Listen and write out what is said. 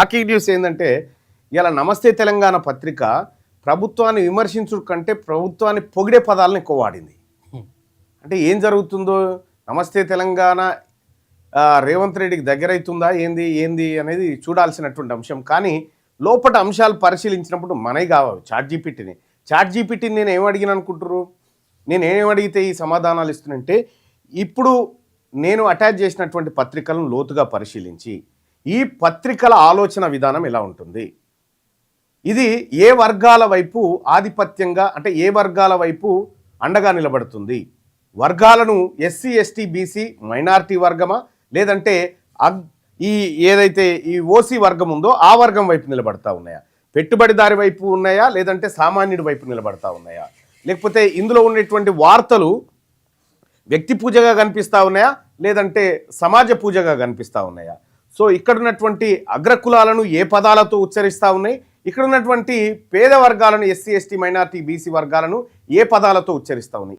Shocking news ఏంటంటే ఇలా నమస్తే తెలంగాణ పత్రిక ప్రభుత్వాన్ని విమర్శించు కంటే ప్రభుత్వాన్ని పొగిడే పదాలను ఎక్కువ వాడింది. అంటే ఏం జరుగుతుందో నమస్తే తెలంగాణ రేవంత్ రెడ్డికి దగ్గరైతుందా ఏంది ఏంది అనేది చూడాల్సినటువంటి అంశం. కానీ లోపల అంశాలు పరిశీలించినప్పుడు మనవి కావాలి. చాట్ జీపీటీని నేను ఏమడిగిన అనుకుంటున్నారు, నేను ఏమడిగితే ఈ సమాధానాలు ఇస్తున్నంటే ఇప్పుడు నేను అటాచ్ చేసినటువంటి పత్రికలను లోతుగా పరిశీలించి ఈ పత్రికల ఆలోచన విధానం ఎలా ఉంటుంది, ఇది ఏ వర్గాల వైపు ఆధిపత్యంగా అంటే ఏ వర్గాల వైపు అండగా నిలబడుతుంది, వర్గాలను ఎస్సీ ఎస్టీ బీసీ మైనారిటీ వర్గమా లేదంటే ఈ ఏదైతే ఈ ఓసీ వర్గం ఉందో ఆ వర్గం వైపు నిలబడతా ఉన్నాయా, పెట్టుబడిదారి వైపు ఉన్నాయా లేదంటే సామాన్యుడి వైపు నిలబడతా ఉన్నాయా, లేకపోతే ఇందులో ఉన్నటువంటి వార్తలు వ్యక్తి పూజగా కనిపిస్తూ ఉన్నాయా లేదంటే సమాజ పూజగా కనిపిస్తూ ఉన్నాయా. సో ఇక్కడ ఉన్నటువంటి అగ్రకులాలను ఏ పదాలతో ఉచ్చరిస్తూ ఉన్నాయి, ఇక్కడ ఉన్నటువంటి పేద వర్గాలను ఎస్సీ ఎస్టీ మైనారిటీ బీసీ వర్గాలను ఏ పదాలతో ఉచ్చరిస్తూ ఉన్నాయి.